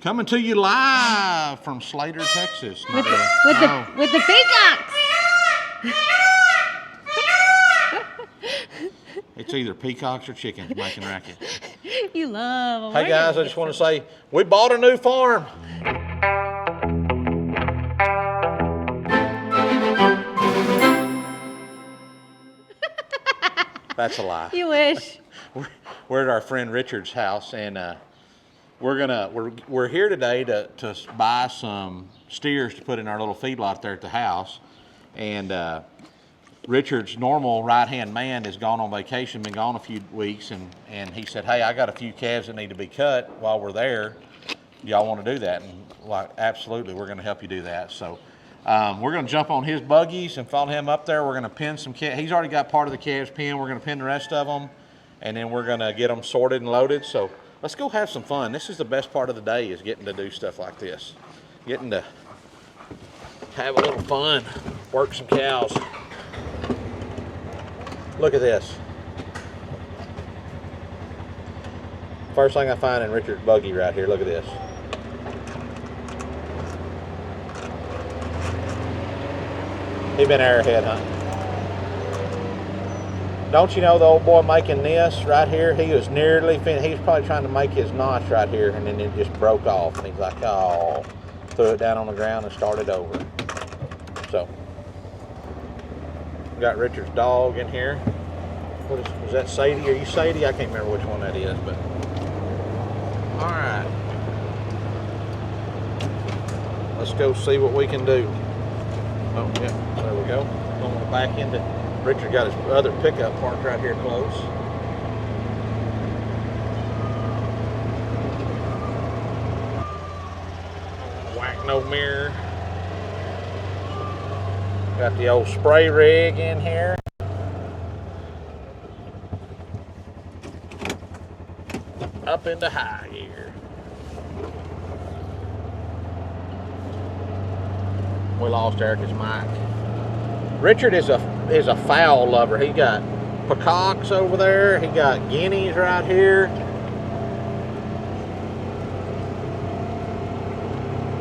Coming to you live from Slater, Texas. With the peacocks. It's either peacocks or chickens making racket. You love them. Hey guys, I just want to say we bought a new farm. That's a lie. You wish. We're at our friend Richard's house, and we're here today to buy some steers to put in our little feedlot there at the house. And Richard's normal right-hand man is gone on vacation, been gone a few weeks, and he said, hey, I got a few calves that need to be cut while we're there. Do y'all want to do that? And like, absolutely, we're going to help you do that. So we're going to jump on his buggies and follow him up there. We're going to pin some calves. He's already got part of the calves pinned. We're going to pin the rest of them, and then we're going to get them sorted and loaded. So let's go have some fun. This is the best part of the day, is getting to do stuff like this. Getting to have a little fun, work some cows. Look at this. First thing I find in Richard's buggy right here, look at this. He been arrowhead hunting. Don't you know the old boy making this right here? He was nearly finished. He was probably trying to make his notch right here, and then it just broke off. And he's like, oh, threw it down on the ground and started over. So, got Richard's dog in here. What is that, Sadie? Are you Sadie? I can't remember which one that is, but all right. Let's go see what we can do. Oh, yeah, there we go. Going back into. Richard got his other pickup parked right here close. Whack no mirror. Got the old spray rig in here. Up into high gear. We lost Erica's mic. Richard is a fowl lover. He got peacocks over there. He got guineas right here.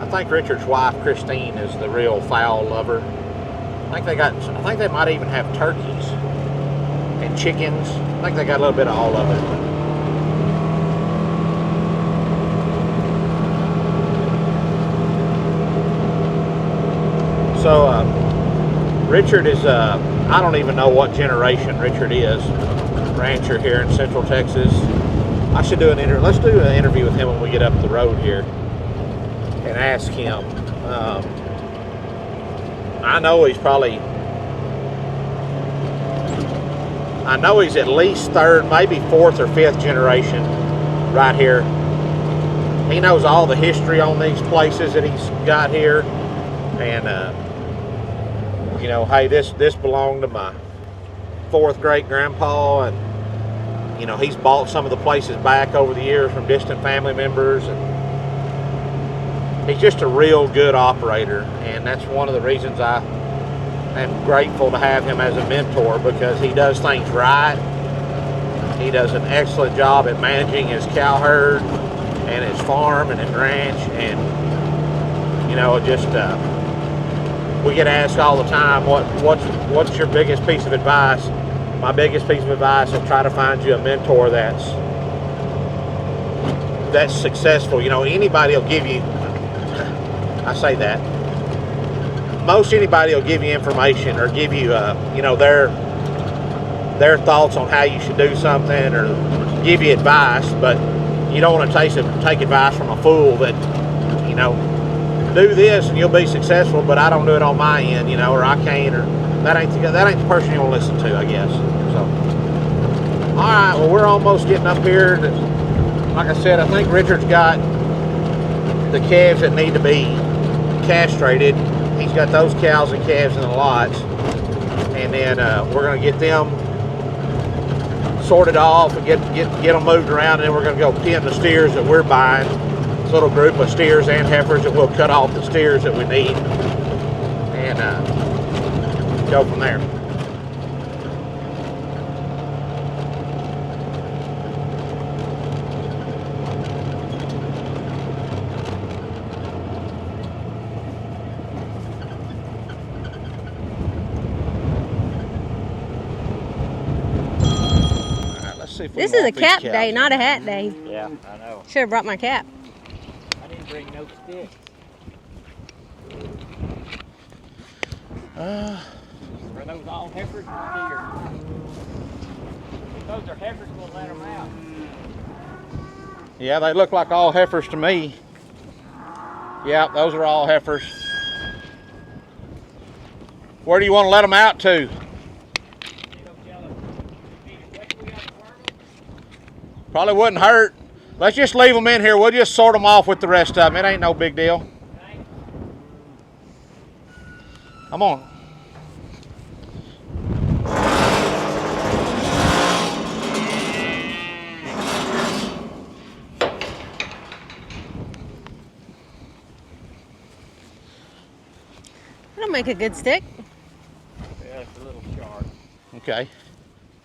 I think Richard's wife Christine is the real fowl lover. I think they might even have turkeys and chickens. I think they got a little bit of all of it. So Richard is, I don't even know what generation Richard is, rancher here in Central Texas. I should do an interview. Let's do an interview with him when we get up the road here and ask him. I know he's at least third, maybe fourth or fifth generation right here. He knows all the history on these places that he's got here. And, you know, hey, this belonged to my fourth great grandpa, and you know, he's bought some of the places back over the years from distant family members, and he's just a real good operator, and that's one of the reasons I am grateful to have him as a mentor, because he does things right. He does an excellent job at managing his cow herd and his farm and his ranch, and you know, just we get asked all the time, what's your biggest piece of advice? My biggest piece of advice is try to find you a mentor that's successful. You know, anybody will give you, I say that, most anybody will give you information or give you, you know, their thoughts on how you should do something, or give you advice, but you don't want to take advice from a fool that, you know, do this and you'll be successful, but I don't do it on my end, you know, or I can't, or that ain't the person you want to listen to, I guess. So, all right, well, we're almost getting up here. Like I said, I think Richard's got the calves that need to be castrated. He's got those cows and calves in the lots, and then we're going to get them sorted off and get them moved around, and then we're going to go pin the steers that we're buying. Little group of steers and heifers that we'll cut off the steers that we need, and go from there. see if we This can is a walk these cap cows day, in not a there. hat day. Yeah, I know. Should have brought my cap. I didn't bring no sticks. Are those all heifers or steers? If those are heifers, we'll let them out. Yeah, they look like all heifers to me. Yeah, those are all heifers. Where do you want to let them out to? Probably wouldn't hurt. Let's just leave them in here. We'll just sort them off with the rest of them. It ain't no big deal. Come on. That'll make a good stick. Yeah, it's a little sharp. Okay.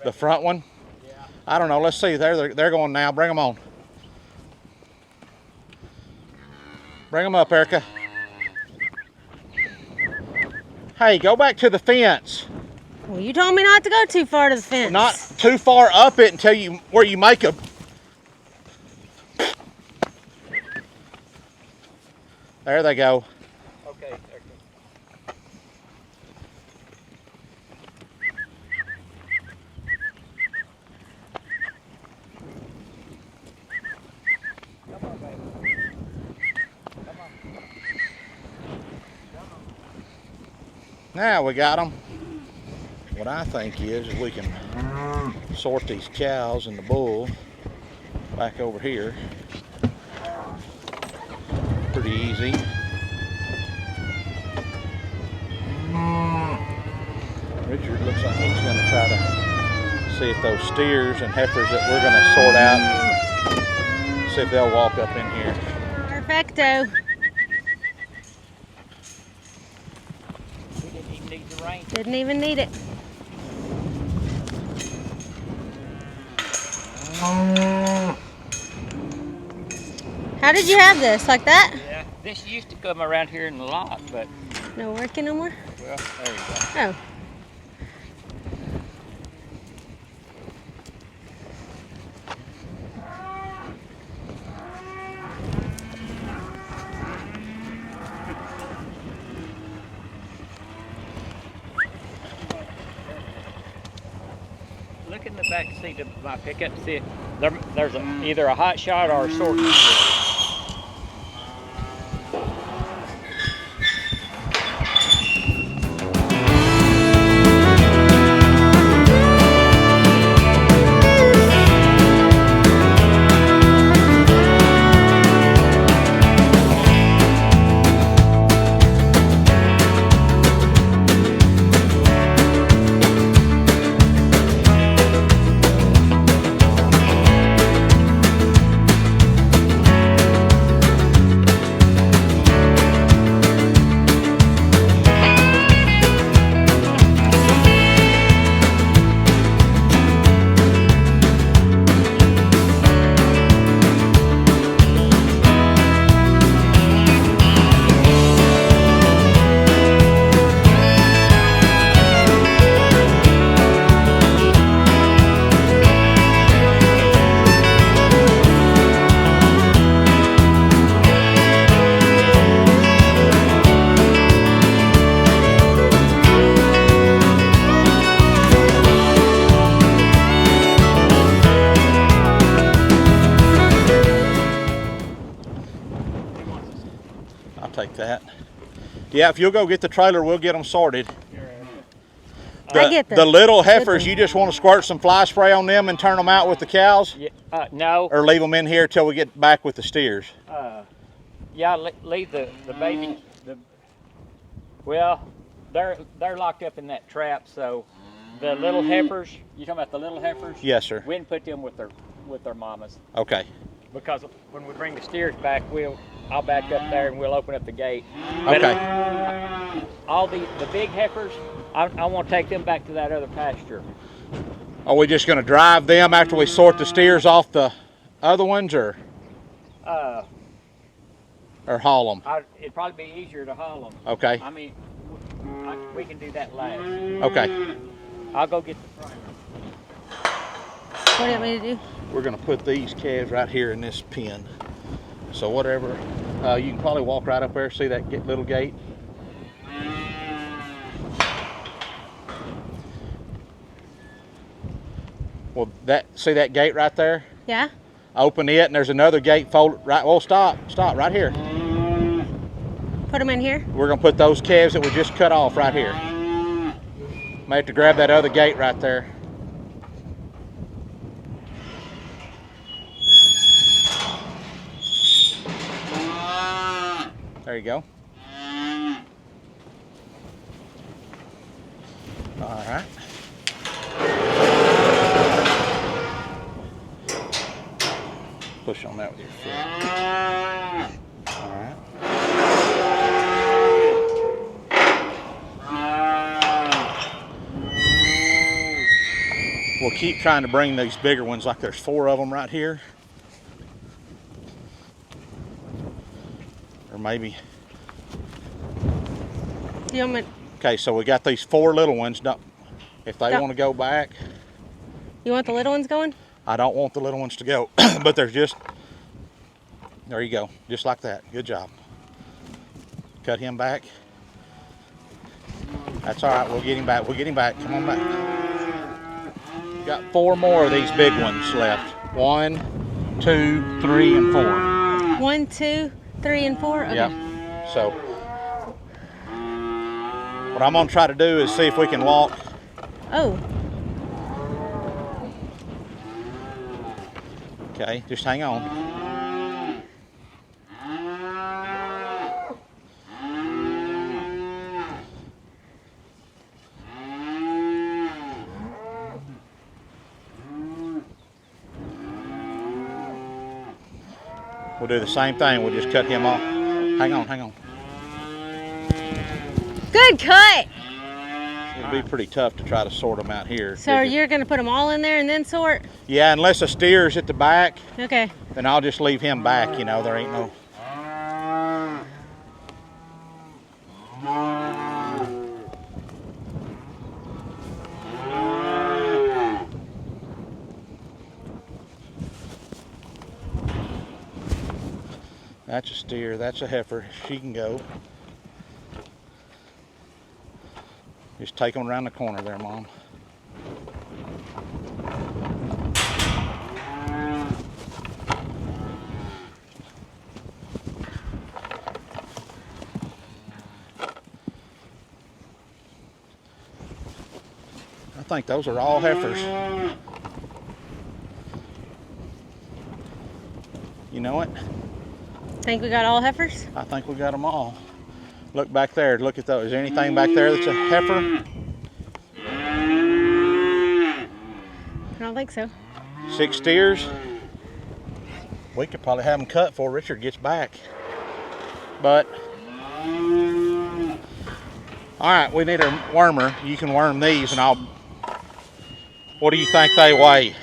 The front one? Yeah. I don't know. Let's see. They're going now. Bring them on. Bring them up, Erica. Hey, go back to the fence. Well, you told me not to go too far to the fence. Not too far up it until where you make a. There they go. Okay. Come on, baby. Come on. Now we got them. What I think is we can sort these cows and the bull back over here. Pretty easy. Richard looks like he's going to try to see if those steers and heifers that we're going to sort out, see if they'll walk up in here. Perfecto. We didn't even need the rain. Didn't even need it. How did you have this? Like that? Yeah. This used to come around here in a lot, but No working no more? well, there you go. Oh. Look in the back seat of my pickup. See, there's either a hot shot or a sorting stick. Take that. Yeah, if you'll go get the trailer, we'll get them sorted. I get the little heifers, you just want to squirt some fly spray on them and turn them out with the cows? Yeah, no. Or leave them in here till we get back with the steers? Yeah, leave the baby. Well, they're locked up in that trap, so the little heifers, you talking about the little heifers? Yes, sir. We didn't put them with their mamas. Okay. Because when we bring the steers back, I'll back up there and we'll open up the gate. But Okay. All the big heifers, I want to take them back to that other pasture. Are we just going to drive them after we sort the steers off the other ones, or haul them? It'd probably be easier to haul them. Okay. I mean, we can do that last. Okay. I'll go get the primer. What do you want me to do? We're gonna put these calves right here in this pen. So whatever, you can probably walk right up there, see that little gate? Well, see that gate right there? Yeah. Open it, and there's another gate fold right. Well, stop right here. Put them in here. We're gonna put those calves that we just cut off right here. Might have to grab that other gate right there. There you go. All right. Push on that with your foot. All right. We'll keep trying to bring these bigger ones, like there's 4 of them right here. Or maybe. You want me? Okay, so we got these 4 little ones. If they want to go back. You want the little ones going? I don't want the little ones to go, but there's just, there you go, just like that. Good job. Cut him back. That's all right, we'll get him back. We'll get him back. Come on back. Got 4 more of these big ones left. 1, 2, 3, and 4. 1, 2, 3, and 4. Okay. Yep. So what I'm gonna try to do is see if we can walk. Oh. Okay, just hang on. We'll do the same thing. We'll just cut him off. Hang on. Good cut. It'll be pretty tough to try to sort them out here. So you're going to put them all in there and then sort? Yeah, unless a steer's at the back. Okay. Then I'll just leave him back. You know, there ain't no. That's a steer, that's a heifer, she can go. Just take them around the corner there, Mom. I think those are all heifers. You know it? Think we got all heifers? I think we got them all. Look back there. Look at those. Is there anything back there that's a heifer? I don't think so. 6 steers. We could probably have them cut before Richard gets back. But, all right, we need a wormer. You can worm these and I'll, what do you think they weigh?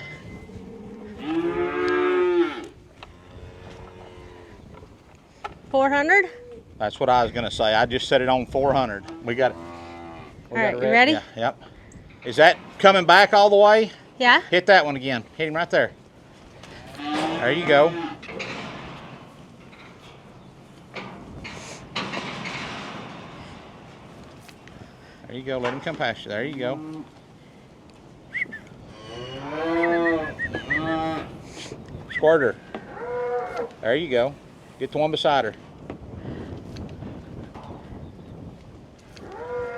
$400? That's what I was gonna say. I just set it on 400. We got it. All right, you ready? Yeah, yep. Is that coming back all the way? Yeah. Hit that one again. Hit him right there. There you go. There you go. Let him come past you. There you go. Squirter. There you go. Get the one beside her.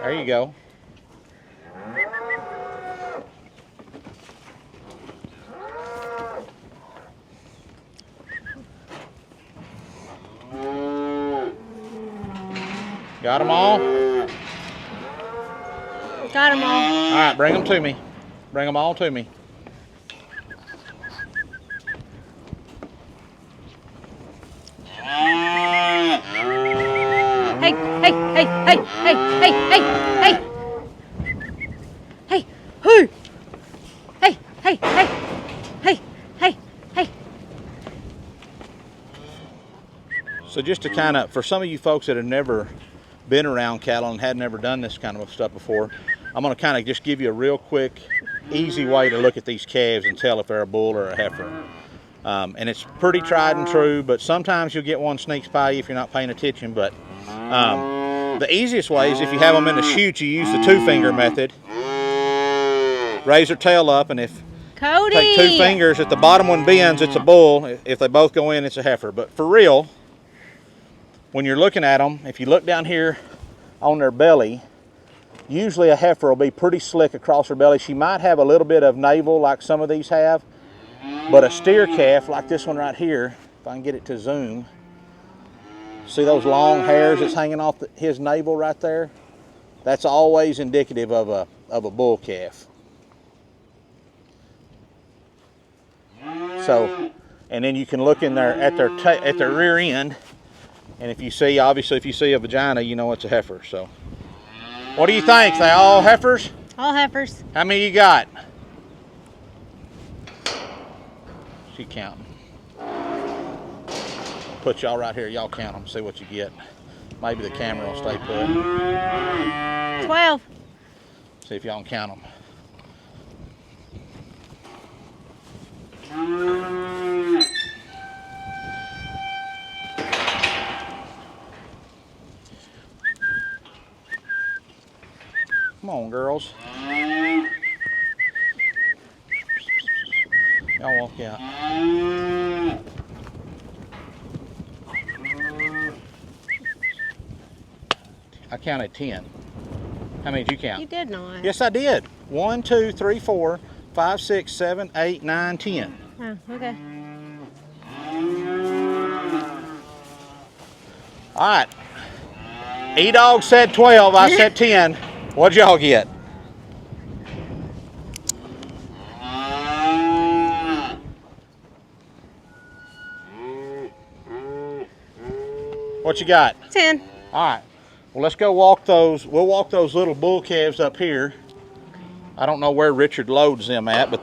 There you go. Got them all? Got them all. All right, bring them to me. Bring them all to me. Hey, hey, hey, hey, hey, hey, hey, hey. Hey, who? Hey, hey, hey, hey, hey, hey. So just to kind of, for some of you folks that have never been around cattle and had never done this kind of stuff before, I'm going to kind of just give you a real quick, easy way to look at these calves and tell if they're a bull or a heifer. And it's pretty tried and true, but sometimes you'll get one sneaks by you if you're not paying attention. But the easiest way is if you have them in the chute, you use the 2-finger method. Raise their tail up, and if Cody! take 2 fingers, if the bottom one bends, it's a bull. If they both go in, it's a heifer. But for real, when you're looking at them, if you look down here on their belly, usually a heifer will be pretty slick across her belly. She might have a little bit of navel like some of these have, but a steer calf like this one right here, if I can get it to zoom, see those long hairs that's hanging off his navel right there? That's always indicative of a bull calf. So, and then you can look in there at their rear end, and if you see, obviously if you see a vagina, you know it's a heifer. So, what do you think? They all heifers? All heifers. How many you got? She counting. Put y'all right here, y'all count them, see what you get. Maybe the camera will stay put. 12. See if y'all can count them. Come on, girls. Y'all walk out. I counted 10. How many did you count? You did not. Yes, I did. 1, 2, 3, 4, 5, 6, 7, 8, 9, 10. Oh, okay. All right. E-Dog said 12. I said 10. What'd y'all get? What you got? 10. All right. Well, let's go walk those. We'll walk those little bull calves up here. I don't know where Richard loads them at, but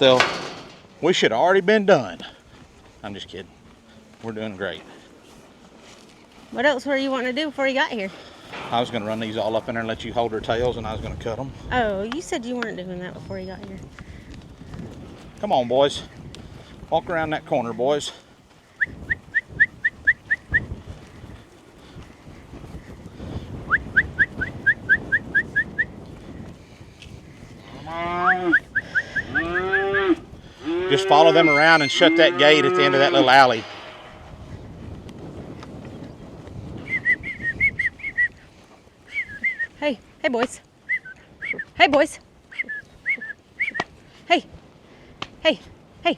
we should have already been done. I'm just kidding. We're doing great. What else were you wanting to do before you got here? I was going to run these all up in there and let you hold their tails, and I was going to cut them. Oh, you said you weren't doing that before you got here. Come on, boys. Walk around that corner, boys. Just follow them around and shut that gate at the end of that little alley. Hey, hey boys. Hey boys. Hey, hey, hey.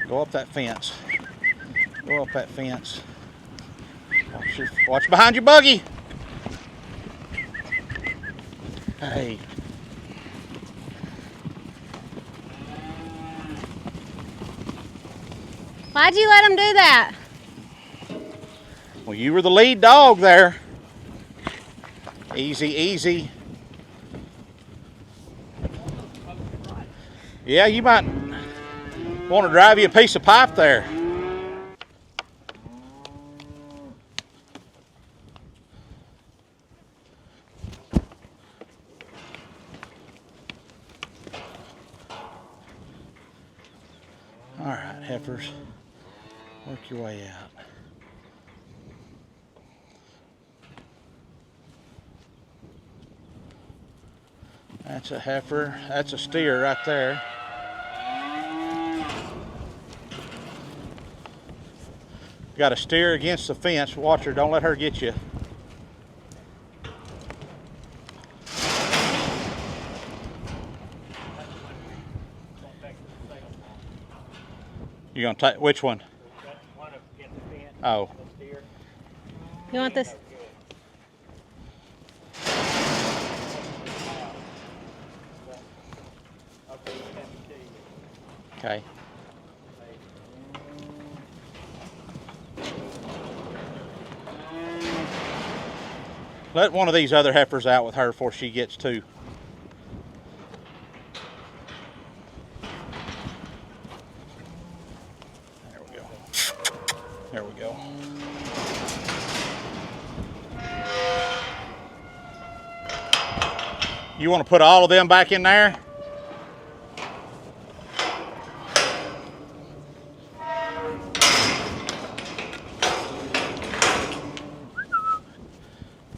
Go up that fence. Go up that fence. Watch behind your buggy. Hey. Why'd you let him do that? Well, you were the lead dog there. Easy, easy. Yeah, you might want to drive you a piece of pipe there. All right, heifers, work your way out. That's a heifer, that's a steer right there. Got to steer against the fence. Watch her, don't let her get you. You gonna take which one? Oh. You want this? Okay. Let one of these other heifers out with her before she gets two. There we go. There we go. You want to put all of them back in there?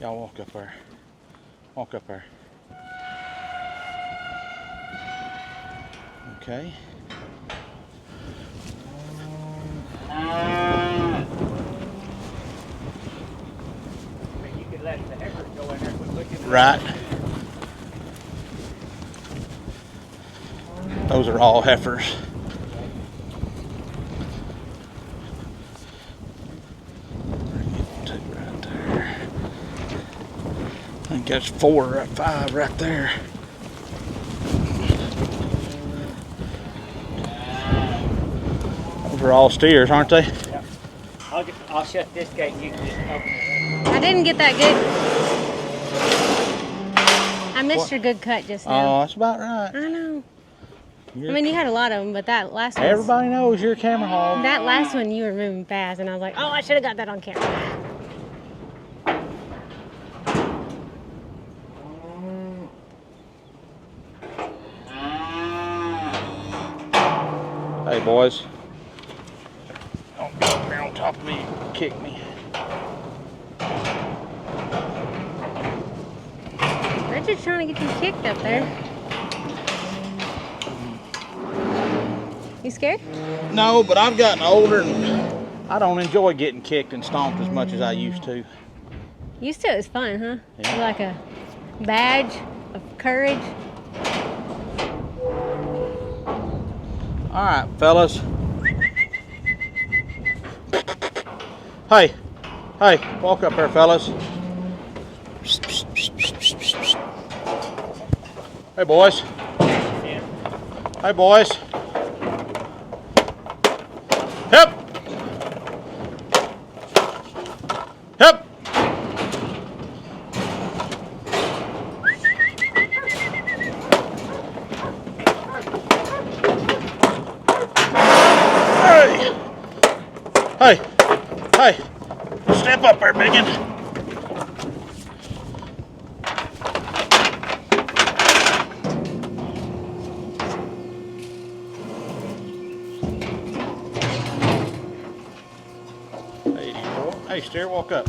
Y'all walk up there. Walk up there. Okay. You could let the heifers go in there quick. Right. Those are all heifers. Two right there. I think that's 4 or 5 right there. Those are all steers, aren't they? Yep. I'll shut this gate and you can just open it. I didn't get that good. I missed What? your good cut just Oh, now. that's about right. I know. I mean, you had a lot of them, but that last one. Everybody knows you're a camera hog. That last one, you were moving fast, and I was like, oh, I should have got that on camera. Hey, boys. Don't go up there on top of me and kick me. Richard's trying to get you kicked up there. You scared? No, but I've gotten older and I don't enjoy getting kicked and stomped as much as I used to. Used to, it was fun, huh? Yeah. Like a badge of courage. All right, fellas. Hey, walk up there, fellas. Hey, boys. Hey, boys. Hip. Hip. Hey, step up there, biggin. Hey, steer, walk up.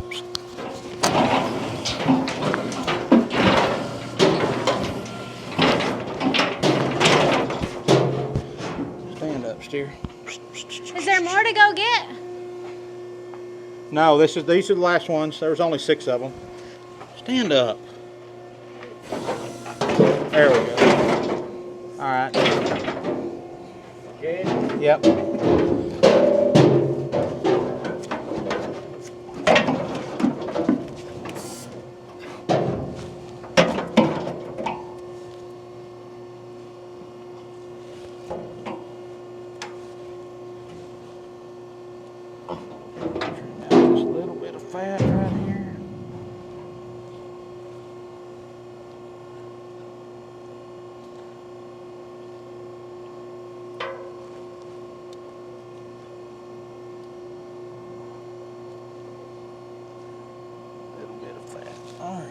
Stand up, steer. Is there more to go get? No, these are the last ones. There was only 6 of them. Stand up. There we go. All right. Good. Yep. Just a little bit of fat right here. Little bit of fat. All right.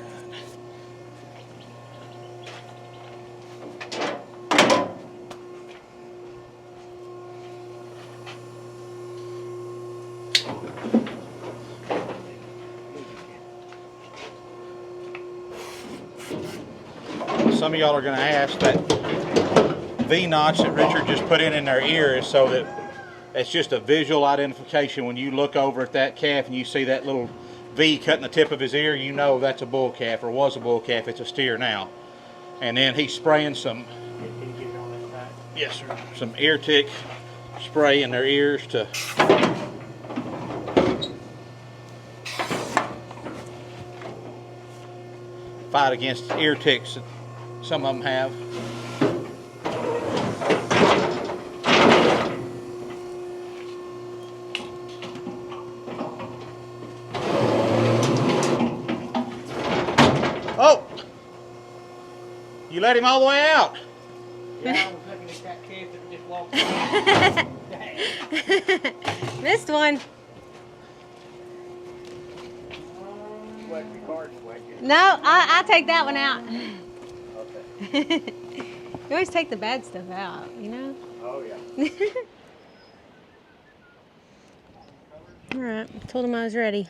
Some of y'all are going to ask that V-notch that Richard just put in their ear is so that it's just a visual identification. When you look over at that calf and you see that little V cutting the tip of his ear, you know that's a bull calf, or was a bull calf. It's a steer now. And then he's spraying some, yes sir, some ear tick spray in their ears to fight against ear ticks that some of them have. You let him all the way out. Yeah, I was looking at that calf that just walked. Missed one. What the card sweating? No, I take that one out. Okay. You always take the bad stuff out, you know? Oh yeah. All right, told him I was ready.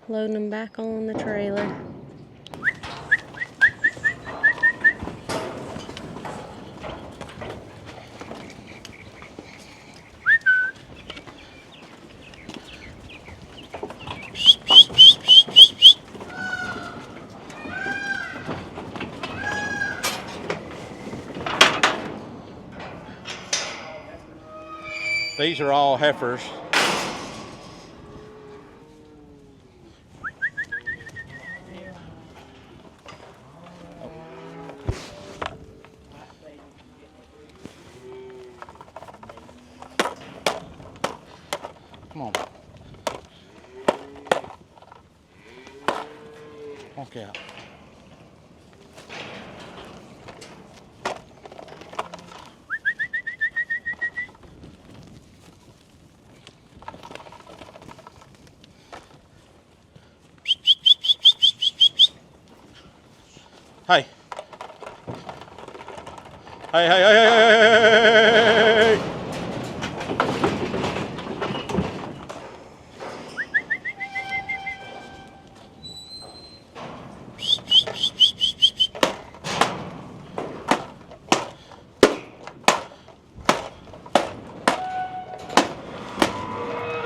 Loading them back on the trailer. These are all heifers. Come on. Walk out. Hey. Hey, hey, hey, hey, hey, hey, hey.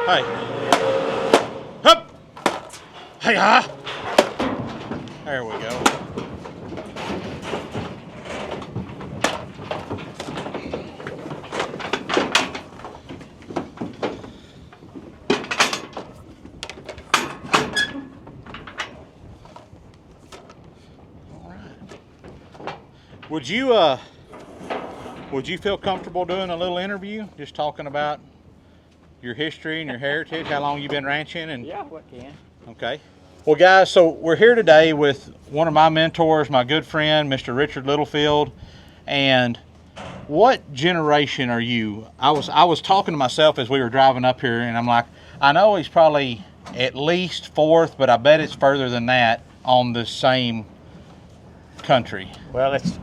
Hey. Hup. Hey, ha. There we go. Would you feel comfortable doing a little interview, just talking about your history and your heritage, how long you've been ranching? And Yeah, what can? okay. Well, guys, so we're here today with one of my mentors, my good friend, Mr. Richard Littlefield. And what generation are you? I was talking to myself as we were driving up here, and I'm like, I know he's probably at least fourth, but I bet it's further than that on the same country. Well, it's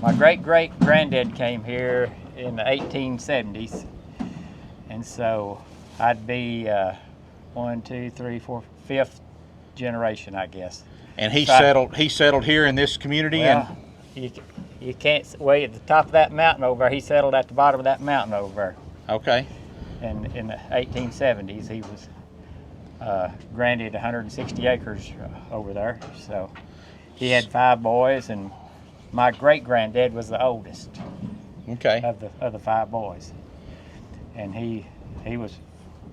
my great-great-granddad came here in the 1870s, and so I'd be 1, 2, 3, 4, 5th generation, I guess. And he So settled here in this community. Well, you can't way at the top of that mountain over there. He settled at the bottom of that mountain over there. And okay. And in the 1870s, he was granted 160 acres over there. So he had 5 boys, and my great-granddad was the oldest Okay. of the 5 boys. And he was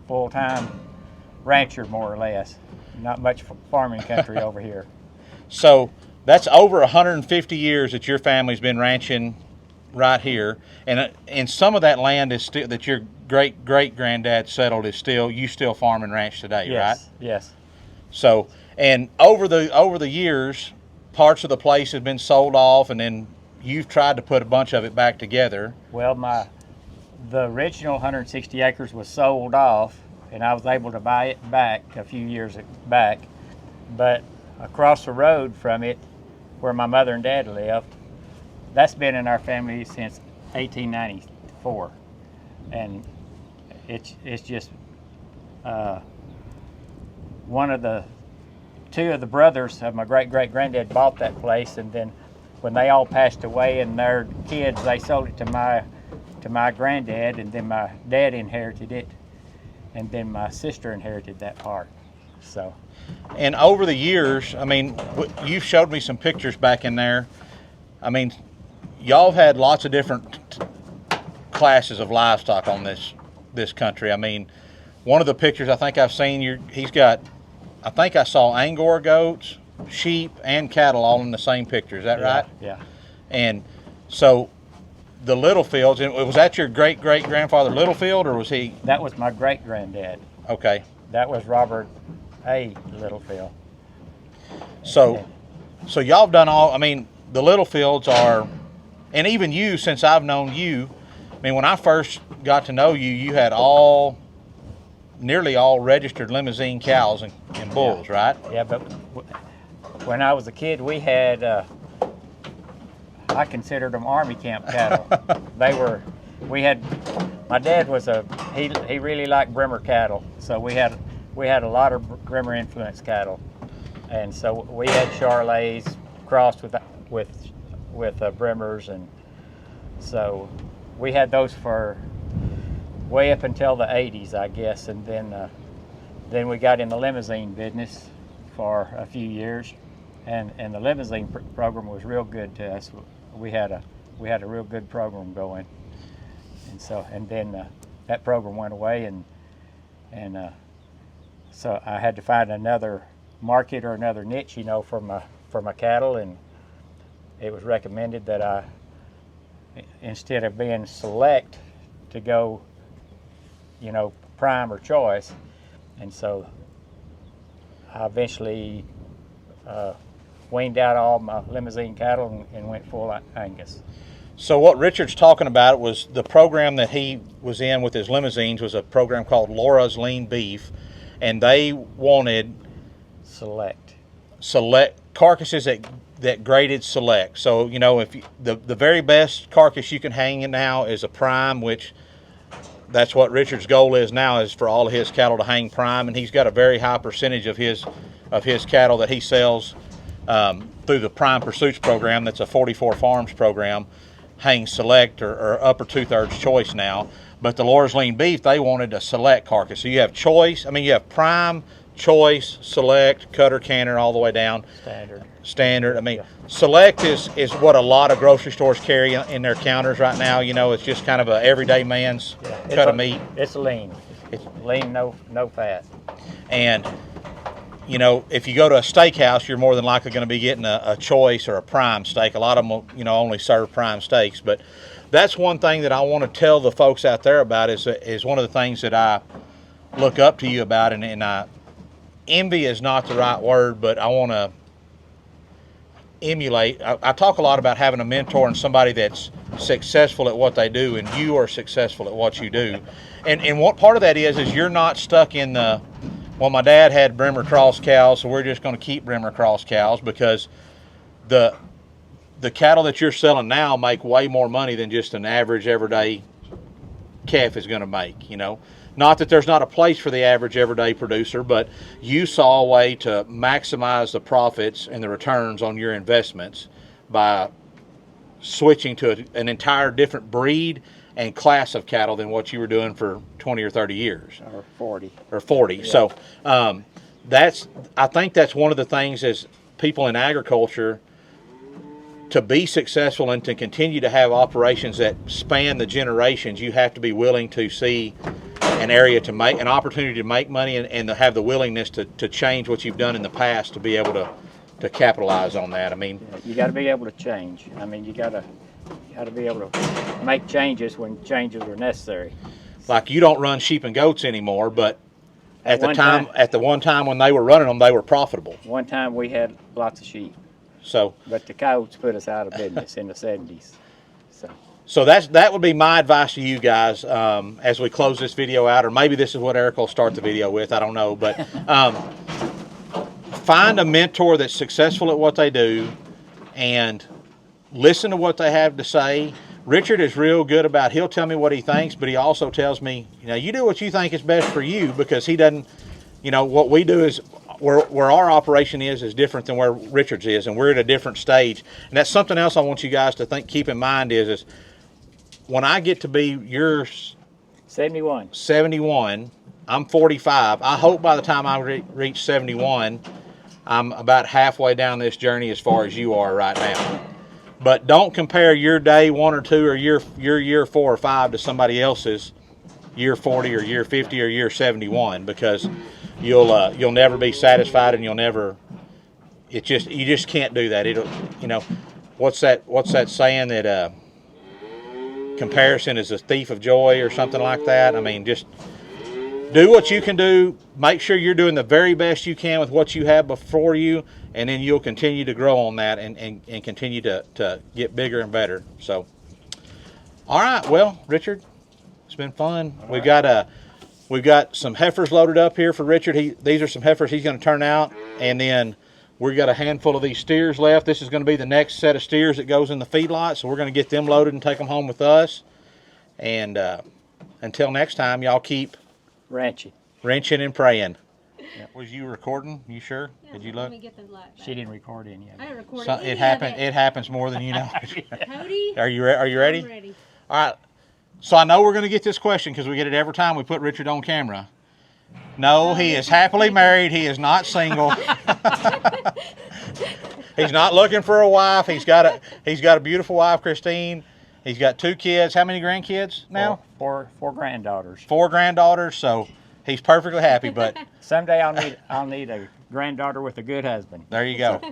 full-time rancher, more or less. Not much farming country over here. So that's over 150 years that your family's been ranching right here, and some of that land is still that your great-great-granddad settled is still you still farm and ranch today, Yes, right? yes. So, and over the years, parts of the place have been sold off, and then you've tried to put a bunch of it back together. Well, the original 160 acres was sold off, and I was able to buy it back a few years back. But across the road from it, where my mother and dad lived, that's been in our family since 1894, and it's just two of the brothers of my great-great-granddad bought that place, and then when they all passed away and their kids, they sold it to my granddad, and then my dad inherited it, and then my sister inherited that part. So, And over the years, I mean, you've showed me some pictures back in there. I mean, y'all had lots of different classes of livestock on this country. I mean, one of the pictures I think I've seen, he's got, I think I saw Angora goats, sheep, and cattle all in the same picture. Is that right? Yeah. And so the Littlefields, and was that your great-great-grandfather Littlefield, or was he? That was my great-granddad. Okay. That was Robert A. Littlefield. So y'all have done all, I mean, the Littlefields are, and even you, since I've known you, I mean, when I first got to know you, you had nearly all registered limousine cows and bulls, right? Yeah, but when I was a kid, we had, I considered them army camp cattle. My dad was he really liked Bremer cattle, so we had a lot of Bremer influence cattle, and so we had Charolais crossed with Bremers, and so we had those for way up until the 80s, I guess, and then we got in the limousine business for a few years, and the limousine program was real good to us. We had a real good program going, and then that program went away, and so I had to find another market or another niche, for my cattle, and it was recommended that I, instead of being select, to go, prime or choice, and so I eventually weaned out all my limousine cattle and went full Angus. So what Richard's talking about was the program that he was in with his limousines was a program called Laura's Lean Beef, and they wanted select carcasses that graded select. So if the very best carcass you can hang in now is a prime, which that's what Richard's goal is now, is for all of his cattle to hang prime, and he's got a very high percentage of his cattle that he sells through the Prime Pursuits program. That's a 44 Farms program, hang select or upper 2/3 choice now. But the Laura's Lean Beef, they wanted a select carcass. So you have choice. I mean, you have prime, choice, select, cutter, canner, all the way down. Standard. I mean, yeah. Select is what a lot of grocery stores carry in their counters right now. It's just kind of a everyday man's cut of meat. It's lean. It's lean, no fat. And if you go to a steakhouse, you're more than likely going to be getting a choice or a prime steak. A lot of them, only serve prime steaks. But that's one thing that I want to tell the folks out there about is one of the things that I look up to you about, and envy is not the right word, but I want to emulate. I talk a lot about having a mentor and somebody that's successful at what they do, and you are successful at what you do. And what part of that is you're not stuck in my dad had Bremer cross cows, so we're just going to keep Bremer cross cows, because the cattle that you're selling now make way more money than just an average everyday calf is going to make. Not that there's not a place for the average everyday producer, but you saw a way to maximize the profits and the returns on your investments by switching to an entire different breed and class of cattle than what you were doing for 20 or 30 years. Or 40. Yeah. So I think that's one of the things as people in agriculture, to be successful and to continue to have operations that span the generations, you have to be willing to see an area to make an opportunity to make money, and to have the willingness to change what you've done in the past to be able to capitalize on that. I mean, you got to be able to change. I mean, you got to be able to make changes when changes are necessary. Like, you don't run sheep and goats anymore, but at the one time when they were running them, they were profitable. One time we had lots of sheep. But the cows put us out of business in the 70s. So that would be my advice to you guys as we close this video out, or maybe this is what Eric will start the video with, I don't know. But find a mentor that's successful at what they do and listen to what they have to say. Richard is real good about, he'll tell me what he thinks, but he also tells me, you do what you think is best for you, because he doesn't, what we do is, where our operation is different than where Richard's is, and we're at a different stage. And that's something else I want you guys to keep in mind is when I get to be your 71, I'm 45. I hope by the time I reach 71, I'm about halfway down this journey as far as you are right now. But don't compare your day 1 or 2 or your year 4 or 5 to somebody else's year 40 or year 50 or year 71, because you'll never be satisfied, and you just can't do that. What's that saying that comparison is a thief of joy or something like that? I mean, just do what you can do. Make sure you're doing the very best you can with what you have before you, and then you'll continue to grow on that and continue to get bigger and better. So, all right, well, Richard, it's been fun. We've got some heifers loaded up here for Richard. These are some heifers he's going to turn out, and then we've got a handful of these steers left. This is going to be the next set of steers that goes in the feedlot, so we're going to get them loaded and take them home with us. And until next time, y'all keep Wrenching. and praying. Yeah. Was you recording? You sure? Yeah, Did you let look? me get the light back. She didn't record any of I it. didn't record So, any it happened. of It happens more than you know. Cody, Are you ready? I'm ready. All right. So I know we're going to get this question because we get it every time we put Richard on camera. No, he is happily married. He is not single. He's not looking for a wife. He's got a beautiful wife, Christine. He's got 2 kids. How many grandkids now? Four granddaughters. 4 granddaughters. So he's perfectly happy. But Someday I'll need a granddaughter with a good husband. there you go.